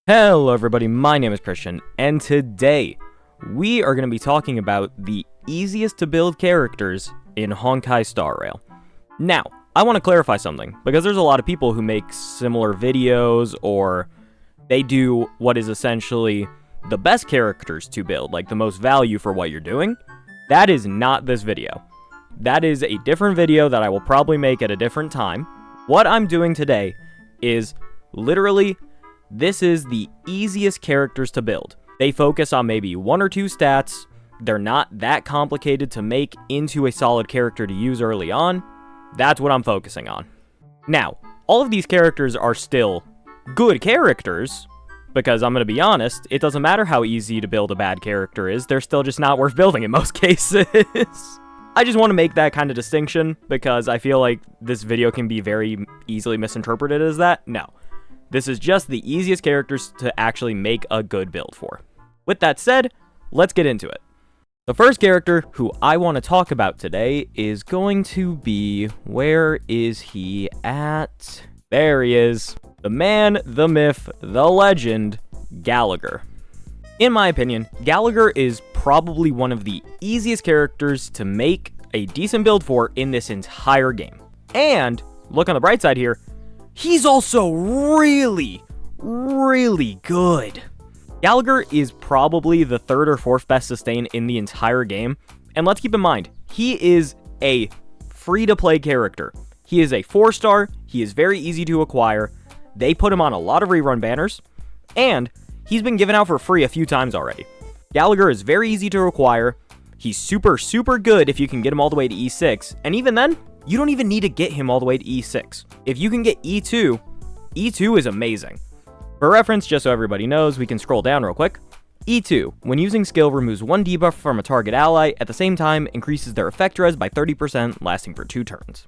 Hello everybody, my name is Christian, and today we are going to be talking about the easiest to build characters in Honkai Star Rail. Now, I want to clarify something, because there's a lot of people who make similar videos, or they do what is essentially the best characters to build, like the most value for what you're doing. That is not this video. That is a different video that I will probably make at a different time. What I'm doing today is literally, this is the easiest characters to build. They focus on maybe one or two stats. They're not that complicated to make into a solid character to use early on. That's what I'm focusing on. Now, all of these characters are still good characters, because I'm going to be honest, it doesn't matter how easy to build a bad character is, they're still just not worth building in most cases. I just want to make that kind of distinction, because I feel like this video can be very easily misinterpreted as that. No. This is just the easiest characters to actually make a good build for. With that said, let's get into it. The first character who I want to talk about today is going to be, where is he at? There he is. The man, the myth, the legend, Gallagher. In my opinion, Gallagher is probably one of the easiest characters to make a decent build for in this entire game. And, look on the bright side here, he's also really good. Gallagher is probably the third or fourth best sustain in the entire game. And let's keep in mind, he is a free-to-play character. He is a 4-star, he is very easy to acquire, they put him on a lot of rerun banners, and he's been given out for free a few times already. Gallagher is very easy to acquire, he's super good if you can get him all the way to E6, and even then, you don't even need to get him all the way to E6. If you can get E2, E2 is amazing. For reference, just so everybody knows, we can scroll down real quick. E2, when using skill, removes one debuff from a target ally, at the same time, increases their effect res by 30%, lasting for 2 turns.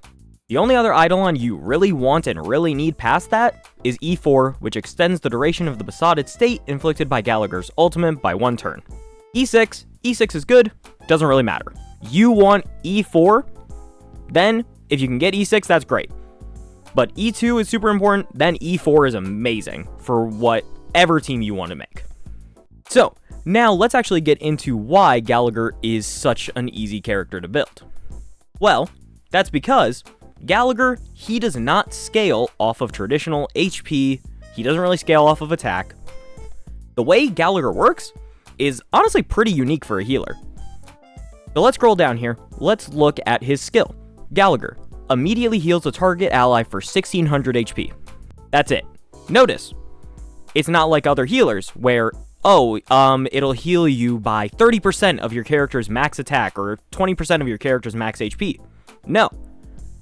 The only other Eidolon you really want and really need past that is E4, which extends the duration of the besotted state inflicted by Gallagher's ultimate by 1 turn. E6 is good, doesn't really matter. You want E4, then, if you can get E6, that's great. But E2 is super important, then E4 is amazing for whatever team you want to make. So, now let's actually get into why Gallagher is such an easy character to build. Well, that's because Gallagher, he does not scale off of traditional HP, he doesn't really scale off of attack. The way Gallagher works is honestly pretty unique for a healer. So let's scroll down here, let's look at his skill. Gallagher immediately heals a target ally for 1600 HP. That's it. Notice, it's not like other healers where, it'll heal you by 30% of your character's max attack or 20% of your character's max HP. No.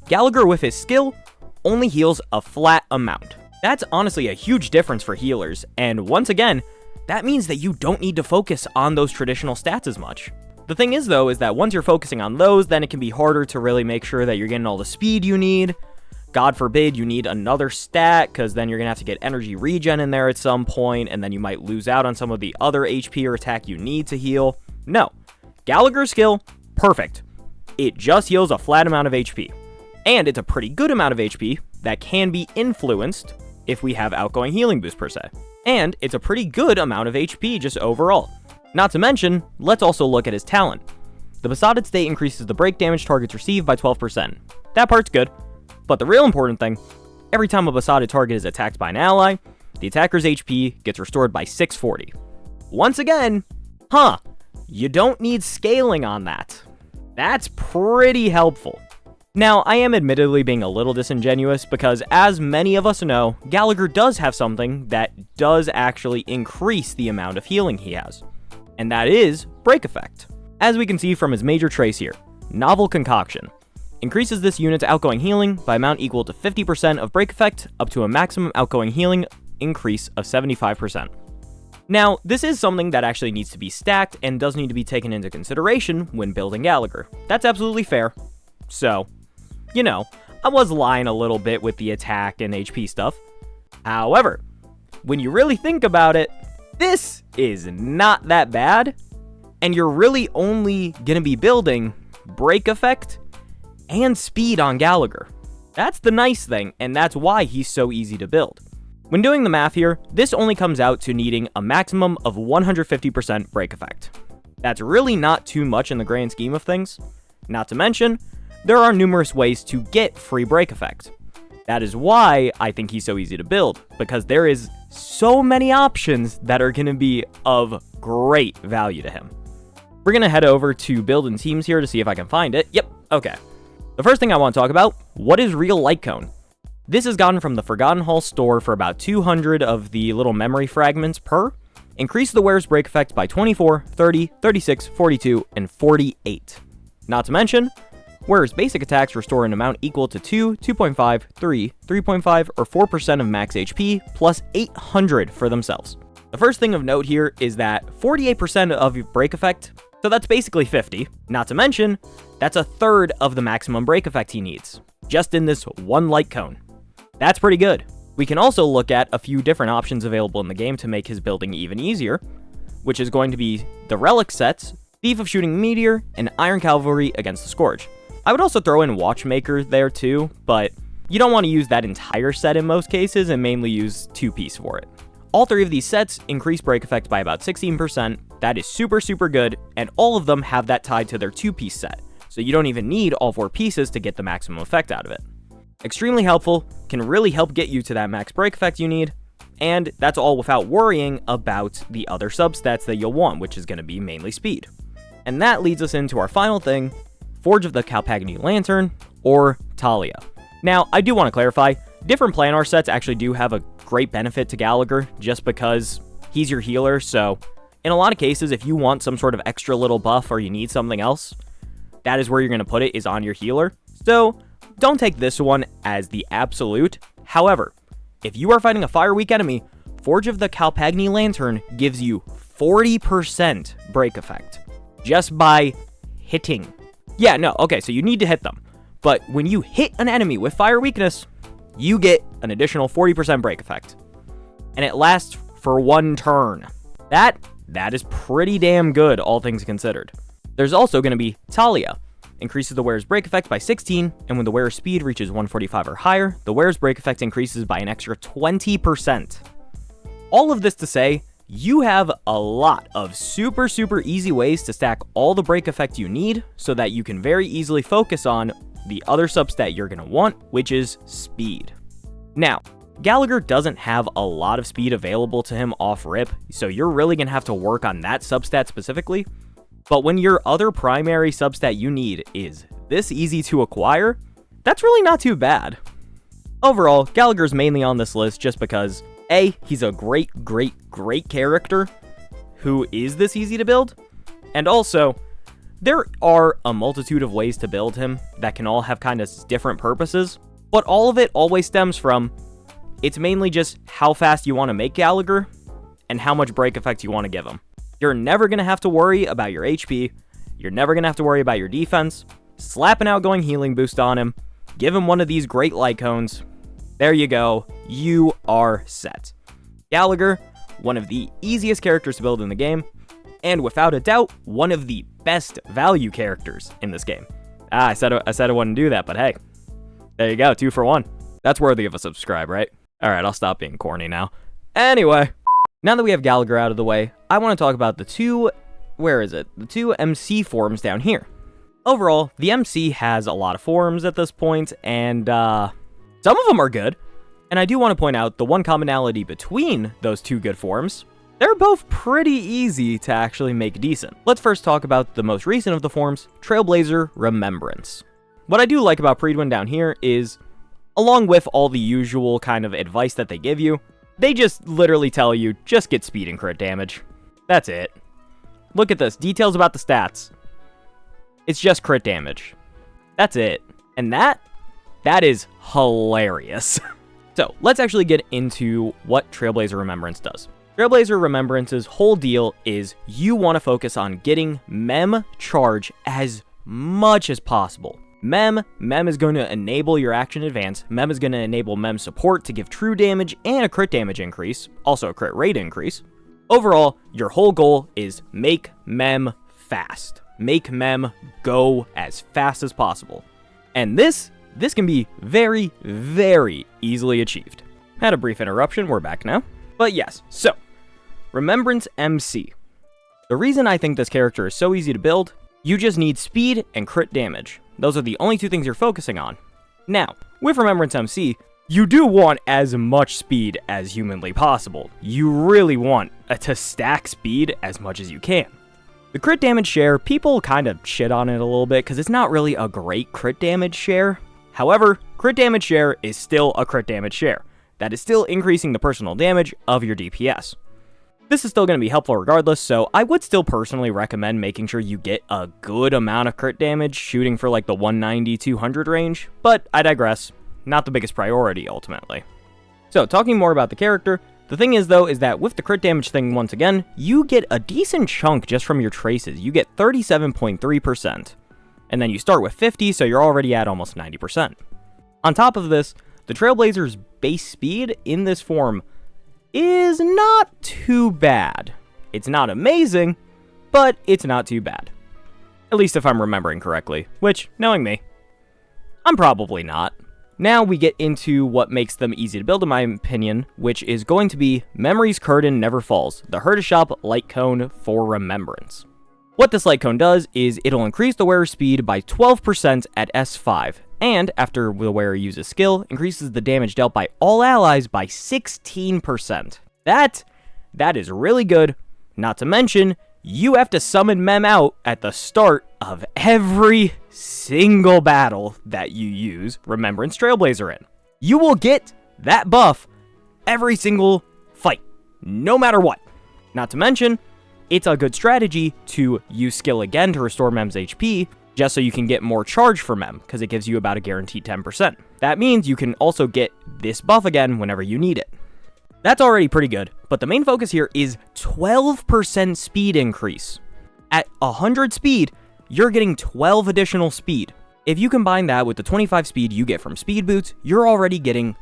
Gallagher with his skill only heals a flat amount. That's honestly a huge difference for healers, and once again, that means that you don't need to focus on those traditional stats as much. The thing is, though, is that once you're focusing on those, then it can be harder to really make sure that you're getting all the speed you need. God forbid you need another stat, because then you're going to have to get energy regen in there at some point, and then you might lose out on some of the other HP or attack you need to heal. No. Gallagher's skill, perfect. It just heals a flat amount of HP. And it's a pretty good amount of HP that can be influenced if we have outgoing healing boost per se. And it's a pretty good amount of HP just overall. Not to mention, let's also look at his talent. The besotted state increases the break damage targets receive by 12%. That part's good. But the real important thing, every time a besotted target is attacked by an ally, the attacker's HP gets restored by 640. Once again, you don't need scaling on that. That's pretty helpful. Now, I am admittedly being a little disingenuous because, as many of us know, Gallagher does have something that does actually increase the amount of healing he has. And that is Break Effect. As we can see from his major trace here, Novel Concoction increases this unit's outgoing healing by amount equal to 50% of Break Effect up to a maximum outgoing healing increase of 75%. Now, this is something that actually needs to be stacked and does need to be taken into consideration when building Gallagher. That's absolutely fair. So, I was lying a little bit with the attack and HP stuff. However, when you really think about it, this is not that bad, and you're really only going to be building Break Effect and speed on Gallagher. That's the nice thing, and that's why he's so easy to build. When doing the math here, this only comes out to needing a maximum of 150% break effect. That's really not too much in the grand scheme of things. Not to mention, there are numerous ways to get free break effect. That is why I think he's so easy to build, because there is so many options that are going to be of great value to him. We're going to head over to build in teams here to see if I can find it. Yep, okay. The first thing I want to talk about, what is Real Light Cone? This is gotten from the Forgotten Hall store for about 200 of the little memory fragments per. Increase the wearer's break effect by 24, 30, 36, 42, and 48. Not to mention, wearer's basic attacks restore an amount equal to 2, 2.5, 3, 3.5, or 4% of max HP, plus 800 for themselves. The first thing of note here is that 48% of your break effect, so that's basically 50. Not to mention, that's a third of the maximum break effect he needs, just in this one light cone. That's pretty good. We can also look at a few different options available in the game to make his building even easier, which is going to be the Relic sets, Thief of Shooting Meteor, and Iron Cavalry against the Scourge. I would also throw in Watchmaker there too, but you don't want to use that entire set in most cases and mainly use 2-piece for it. All 3 of these sets increase break effect by about 16%. That is super good, and all of them have that tied to their 2-piece set, so you don't even need all 4 pieces to get the maximum effect out of it. Extremely helpful, can really help get you to that max break effect you need, and that's all without worrying about the other substats that you'll want, which is going to be mainly speed. And that leads us into our final thing, Forge of the Calpagny Lantern, or Talia. Now, I do want to clarify, different planar sets actually do have a great benefit to Gallagher, just because he's your healer, so in a lot of cases, if you want some sort of extra little buff or you need something else, that is where you're going to put it, is on your healer. So don't take this one as the absolute. However, if you are fighting a fire weak enemy, Forge of the Calpagny Lantern gives you 40% break effect just by hitting. Yeah, no, okay, so you need to hit them. But when you hit an enemy with fire weakness, you get an additional 40% break effect. And it lasts for 1 turn. That is pretty damn good, all things considered. There's also going to be Talia. Increases the wearer's break effect by 16, and when the wearer's speed reaches 145 or higher, the wearer's break effect increases by an extra 20%. All of this to say, you have a lot of super easy ways to stack all the break effect you need so that you can very easily focus on the other substat you're going to want, which is speed. Now, Gallagher doesn't have a lot of speed available to him off rip, so you're really going to have to work on that substat specifically. But when your other primary substat you need is this easy to acquire, that's really not too bad. Overall, Gallagher's mainly on this list just because, A, he's a great character who is this easy to build, and also, there are a multitude of ways to build him that can all have kind of different purposes, but all of it always stems from, it's mainly just how fast you want to make Gallagher and how much break effect you want to give him. You're never going to have to worry about your HP, you're never going to have to worry about your defense. Slap an outgoing healing boost on him, give him one of these great light cones. There you go, you are set. Gallagher, one of the easiest characters to build in the game, and without a doubt, one of the best value characters in this game. I said I wouldn't do that, but hey, there you go, 2 for 1. That's worthy of a subscribe, right? Alright, I'll stop being corny now. Anyway, now that we have Gallagher out of the way, I want to talk about the two MC forms down here. Overall, the MC has a lot of forms at this point, and some of them are good. And I do want to point out the one commonality between those 2 good forms. They're both pretty easy to actually make decent. Let's first talk about the most recent of the forms, Trailblazer Remembrance. What I do like about Preedwin down here is, along with all the usual kind of advice that they give you, they just literally tell you, just get speed and crit damage. That's it. Look at this, details about the stats. It's just crit damage. That's it. And that is hilarious. So, let's actually get into what Trailblazer Remembrance does. Trailblazer Remembrance's whole deal is you want to focus on getting Mem charge as much as possible. Mem is going to enable your action advance. Mem is going to enable Mem support to give true damage and a crit damage increase, also a crit rate increase. Overall, your whole goal is make Mem fast. Make Mem go as fast as possible. And this can be very easily achieved. Had a brief interruption, we're back now. But yes, so, Remembrance MC. The reason I think this character is so easy to build, you just need speed and crit damage. Those are the only two things you're focusing on. Now, with Remembrance MC, you do want as much speed as humanly possible. You really want to stack speed as much as you can. The crit damage share, people kind of shit on it a little bit because it's not really a great crit damage share. However, crit damage share is still a crit damage share. That is still increasing the personal damage of your DPS. This is still going to be helpful regardless, so I would still personally recommend making sure you get a good amount of crit damage, shooting for like the 190-200 range, but I digress. Not the biggest priority, ultimately. So, talking more about the character, the thing is, though, is that with the crit damage thing, once again, you get a decent chunk just from your traces. You get 37.3%. And then you start with 50, so you're already at almost 90%. On top of this, the Trailblazer's base speed in this form is not too bad. It's not amazing, but it's not too bad. At least if I'm remembering correctly, which, knowing me, I'm probably not. Now we get into what makes them easy to build in my opinion, which is going to be Memory's Curtain Never Falls, the Hertashop Light Cone for Remembrance. What this light cone does is it'll increase the wearer's speed by 12% at S5, and after the wearer uses skill, increases the damage dealt by all allies by 16%. That is really good, not to mention, you have to summon Mem out at the start of every single battle that you use Remembrance Trailblazer in. You will get that buff every single fight, no matter what. Not to mention, it's a good strategy to use skill again to restore Mem's HP, just so you can get more charge for Mem, because it gives you about a guaranteed 10%. That means you can also get this buff again whenever you need it. That's already pretty good, but the main focus here is 12% speed increase. At 100 speed, you're getting 12 additional speed. If you combine that with the 25 speed you get from speed boots, you're already getting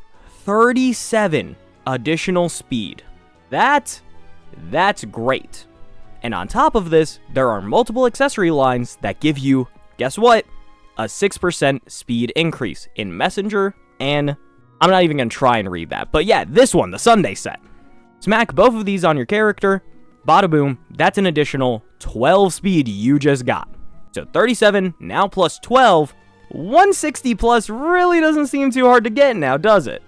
37 additional speed. That's great. And on top of this, there are multiple accessory lines that give you, guess what? A 6% speed increase in Messenger, and I'm not even going to try and read that. But yeah, this one, the Sunday set. Smack both of these on your character, bada boom, that's an additional 12 speed you just got. So 37, now plus 12, 160 plus really doesn't seem too hard to get now, does it?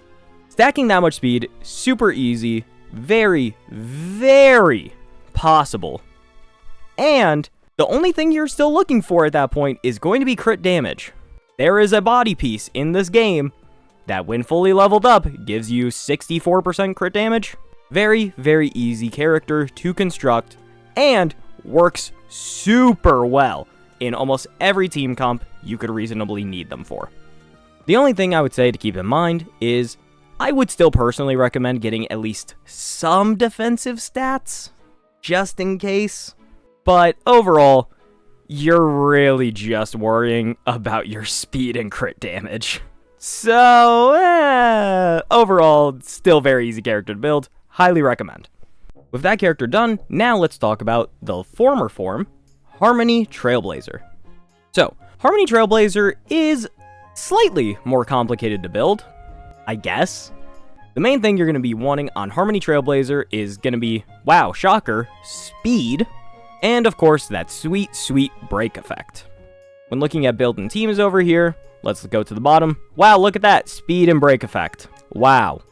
Stacking that much speed, super easy, very, very possible. And the only thing you're still looking for at that point is going to be crit damage. There is a body piece in this game that when fully leveled up gives you 64% crit damage. Very, very easy character to construct and works super well in almost every team comp you could reasonably need them for. The only thing I would say to keep in mind is I would still personally recommend getting at least some defensive stats, just in case. But overall, you're really just worrying about your speed and crit damage. So, overall, still very easy character to build. Highly recommend. With that character done, now let's talk about the former form, Harmony Trailblazer. So, Harmony Trailblazer is slightly more complicated to build, I guess. The main thing you're going to be wanting on Harmony Trailblazer is going to be, wow, shocker, speed, and of course that sweet, sweet break effect. When looking at build and teams over here, let's go to the bottom. Wow, look at that, speed and break effect. Wow.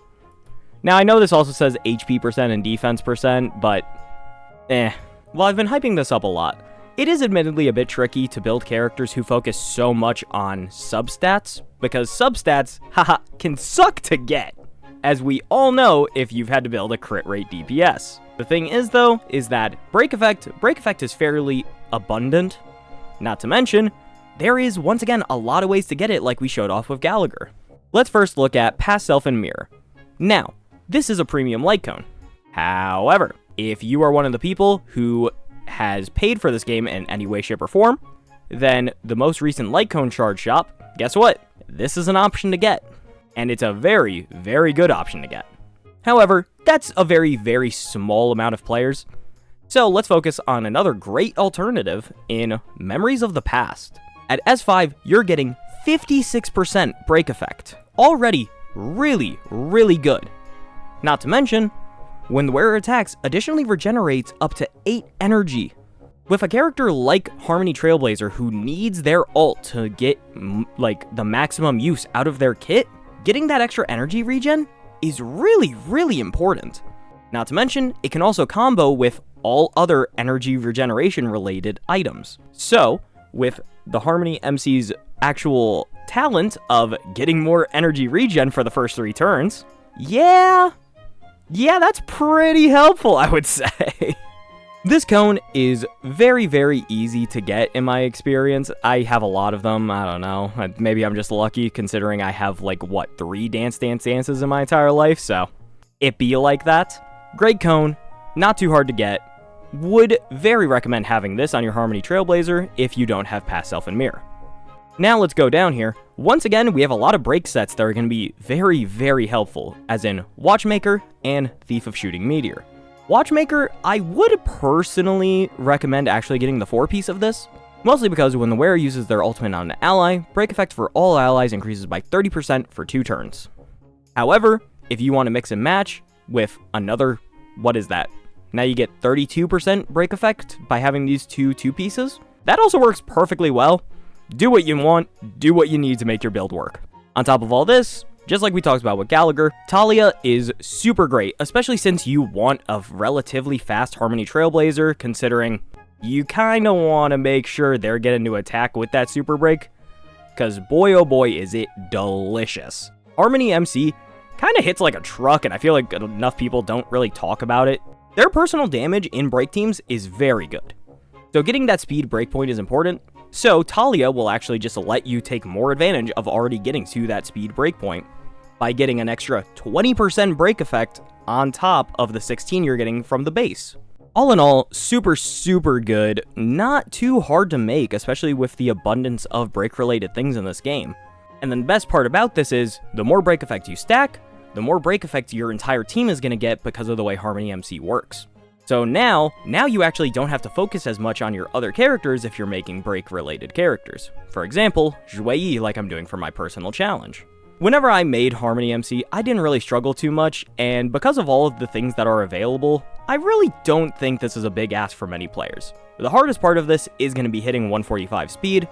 Now I know this also says HP percent and defense percent, but While I've been hyping this up a lot, it is admittedly a bit tricky to build characters who focus so much on substats, because substats, can suck to get, as we all know if you've had to build a crit rate DPS. The thing is though, is that break effect is fairly abundant. Not to mention, there is once again a lot of ways to get it like we showed off with Gallagher. Let's first look at Past Self and Mirror. Now, this is a premium light cone. However, if you are one of the people who has paid for this game in any way, shape, or form, then the most recent light cone charge shop, guess what? This is an option to get. And it's a very, very good option to get. However, that's a very, very small amount of players. So let's focus on another great alternative in Memories of the Past. At S5, you're getting 56% break effect. Already really, really good. Not to mention, when the wearer attacks, additionally regenerates up to 8 energy. With a character like Harmony Trailblazer who needs their ult to get the maximum use out of their kit, getting that extra energy regen is really, really important. Not to mention, it can also combo with all other energy regeneration related items. So, with the Harmony MC's actual talent of getting more energy regen for the first 3 turns, yeah, that's pretty helpful, I would say. This cone is very, very easy to get in my experience. I have a lot of them, I don't know. Maybe I'm just lucky considering I have 3 Dance Dance Dances in my entire life, so it be like that. Great cone, not too hard to get. Would very recommend having this on your Harmony Trailblazer if you don't have Past Self and Mirror. Now let's go down here. Once again, we have a lot of break sets that are going to be very, very helpful, as in Watchmaker and Thief of Shooting Meteor. Watchmaker, I would personally recommend actually getting the 4-piece of this, mostly because when the wearer uses their ultimate on an ally, break effect for all allies increases by 30% for 2 turns. However, if you want to mix and match with another, what is that? Now you get 32% break effect by having these 2 pieces. That also works perfectly well. Do what you want, do what you need to make your build work. On top of all this, just like we talked about with Gallagher, Talia is super great, especially since you want a relatively fast Harmony Trailblazer, considering you kind of want to make sure they're getting to attack with that super break, because boy oh boy is it delicious. Harmony MC kind of hits like a truck, and I feel like enough people don't really talk about it. Their personal damage in break teams is very good, so getting that speed breakpoint is important. So Talia will actually just let you take more advantage of already getting to that speed breakpoint by getting an extra 20% break effect on top of the 16 you're getting from the base. All in all, super, super good. Not too hard to make, especially with the abundance of break-related things in this game. And then the best part about this is, the more break effect you stack, the more break effect your entire team is going to get because of the way Harmony MC works. So now you actually don't have to focus as much on your other characters if you're making break-related characters. For example, Jueyi, like I'm doing for my personal challenge. Whenever I made Harmony MC, I didn't really struggle too much, and because of all of the things that are available, I really don't think this is a big ask for many players. The hardest part of this is going to be hitting 145 speed,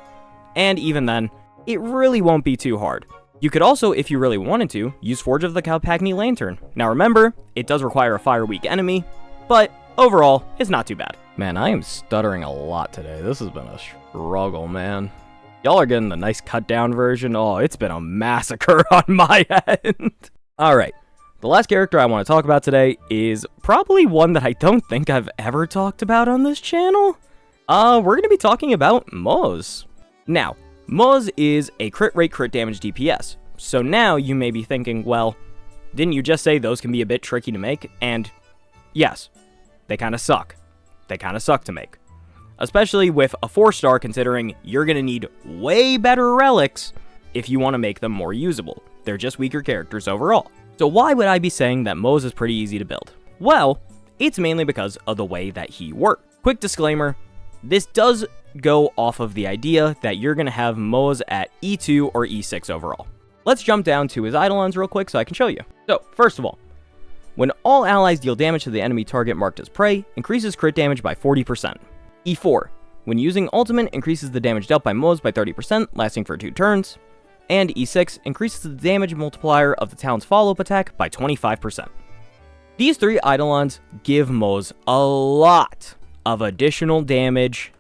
and even then, it really won't be too hard. You could also, if you really wanted to, use Forge of the Calpagni Lantern. Now remember, it does require a fire-weak enemy, but overall, it's not too bad. Man, I am stuttering a lot today. This has been a struggle, man. Y'all are getting the nice cut-down version. Oh, it's been a massacre on my end. Alright, the last character I want to talk about today is probably one that I don't think I've ever talked about on this channel. We're going to be talking about Moz. Now, Moz is a crit rate, crit damage DPS. So now you may be thinking, well, didn't you just say those can be a bit tricky to make? And yes, they kind of suck. They kind of suck to make. Especially with a 4-star, considering you're going to need way better relics if you want to make them more usable. They're just weaker characters overall. So why would I be saying that Moz is pretty easy to build? Well, it's mainly because of the way that he works. Quick disclaimer, this does go off of the idea that you're going to have Moz at E2 or E6 overall. Let's jump down to his Eidolons real quick so I can show you. So, first of all, when all allies deal damage to the enemy target marked as prey, increases crit damage by 40%. E4, when using ultimate, increases the damage dealt by Moz by 30%, lasting for 2 turns. And E6, increases the damage multiplier of the Talon's follow-up attack by 25%. These 3 Eidolons give Moz a lot of additional damage,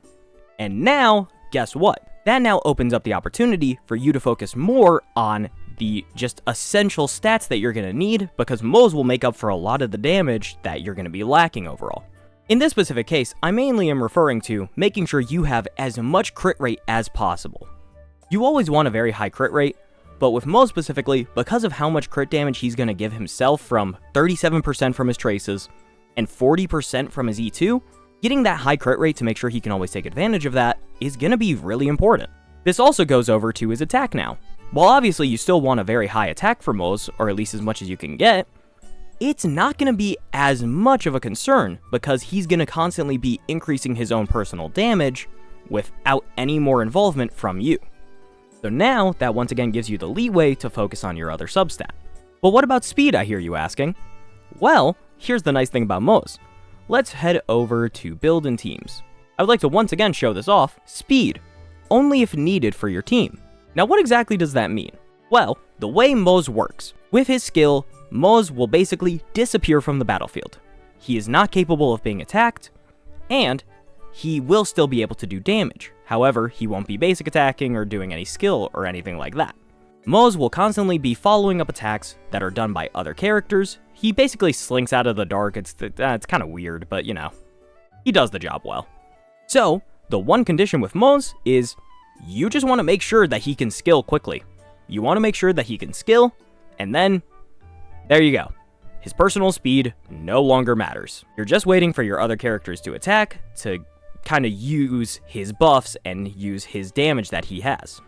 and now, guess what? That now opens up the opportunity for you to focus more on the just essential stats that you're going to need, because Moz will make up for a lot of the damage that you're going to be lacking overall. In this specific case, I mainly am referring to making sure you have as much crit rate as possible. You always want a very high crit rate, but with Moz specifically, because of how much crit damage he's going to give himself from 37% from his traces and 40% from his E2, getting that high crit rate to make sure he can always take advantage of that is going to be really important. This also goes over to his attack now. While obviously you still want a very high attack for Moz, or at least as much as you can get, it's not going to be as much of a concern because he's going to constantly be increasing his own personal damage without any more involvement from you. So now, that once again gives you the leeway to focus on your other substat. But what about speed, I hear you asking? Well, here's the nice thing about Moz. Let's head over to build and teams. I would like to once again show this off. Speed, only if needed for your team. Now what exactly does that mean? Well, the way Moz works, with his skill, Moz will basically disappear from the battlefield. He is not capable of being attacked, and he will still be able to do damage. However, he won't be basic attacking or doing any skill or anything like that. Moz will constantly be following up attacks that are done by other characters. He basically slinks out of the dark. It's kind of weird, but you know, he does the job well. So, the one condition with Moz is you just want to make sure that he can skill quickly. You want to make sure that he can skill, and then there you go. His personal speed no longer matters. You're just waiting for your other characters to attack to kind of use his buffs and use his damage that he has.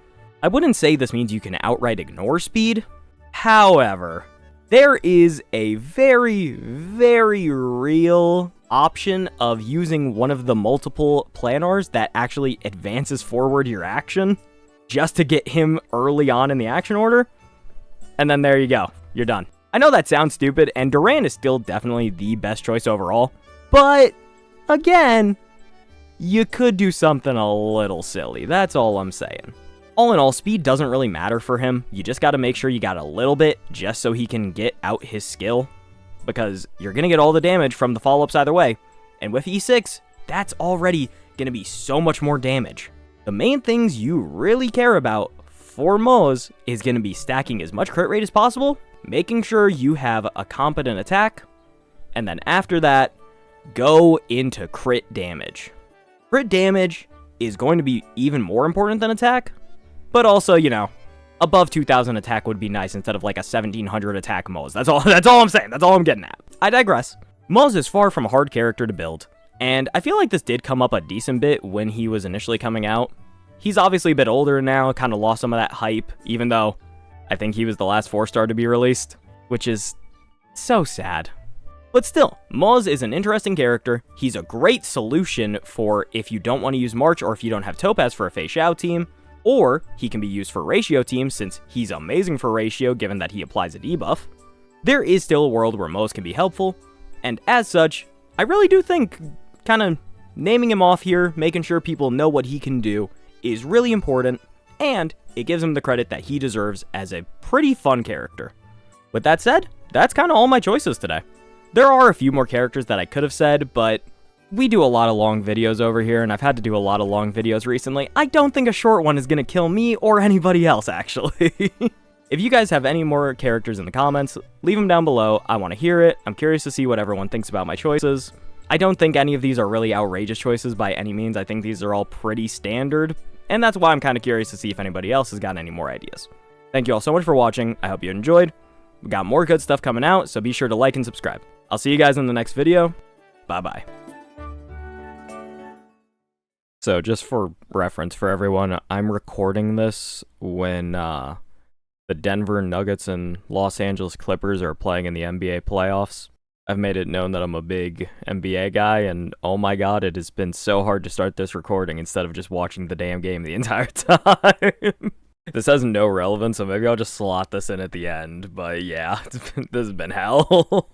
I wouldn't say this means you can outright ignore speed. However, there is a very, very real option of using one of the multiple planars that actually advances forward your action just to get him early on in the action order. And then there you go. You're done. I know that sounds stupid, and Duran is still definitely the best choice overall. But, again, you could do something a little silly. That's all I'm saying. All in all, speed doesn't really matter for him. You just got to make sure you got a little bit just so he can get out his skill, because you're going to get all the damage from the follow-ups either way. And with E6, that's already going to be so much more damage. The main things you really care about for Moz is going to be stacking as much crit rate as possible, making sure you have a competent attack, and then after that, go into crit damage. Crit damage is going to be even more important than attack, but also, you know, above 2,000 attack would be nice instead of like a 1,700 attack Moz. That's all I'm saying. That's all I'm getting at. I digress. Moz is far from a hard character to build, and I feel like this did come up a decent bit when he was initially coming out. He's obviously a bit older now, kind of lost some of that hype, even though I think he was the last 4-star to be released, which is so sad. But still, Moz is an interesting character. He's a great solution for if you don't want to use March or if you don't have Topaz for a Fei Xiao team, or he can be used for ratio teams since he's amazing for ratio given that he applies a debuff. There is still a world where Moz can be helpful, and as such, I really do think kind of naming him off here, making sure people know what he can do, is really important, and it gives him the credit that he deserves as a pretty fun character. With that said, that's kind of all my choices today. There are a few more characters that I could have said, but we do a lot of long videos over here, and I've had to do a lot of long videos recently. I don't think a short one is going to kill me or anybody else, actually. If you guys have any more characters in the comments, leave them down below. I want to hear it. I'm curious to see what everyone thinks about my choices. I don't think any of these are really outrageous choices by any means. I think these are all pretty standard, and that's why I'm kind of curious to see if anybody else has got any more ideas. Thank you all so much for watching. I hope you enjoyed. We got more good stuff coming out, so be sure to like and subscribe. I'll see you guys in the next video. Bye-bye. So just for reference for everyone, I'm recording this when the Denver Nuggets and Los Angeles Clippers are playing in the NBA playoffs. I've made it known that I'm a big NBA guy, and oh my god, it has been so hard to start this recording instead of just watching the damn game the entire time. This has no relevance, so maybe I'll just slot this in at the end, but yeah, this has been hell.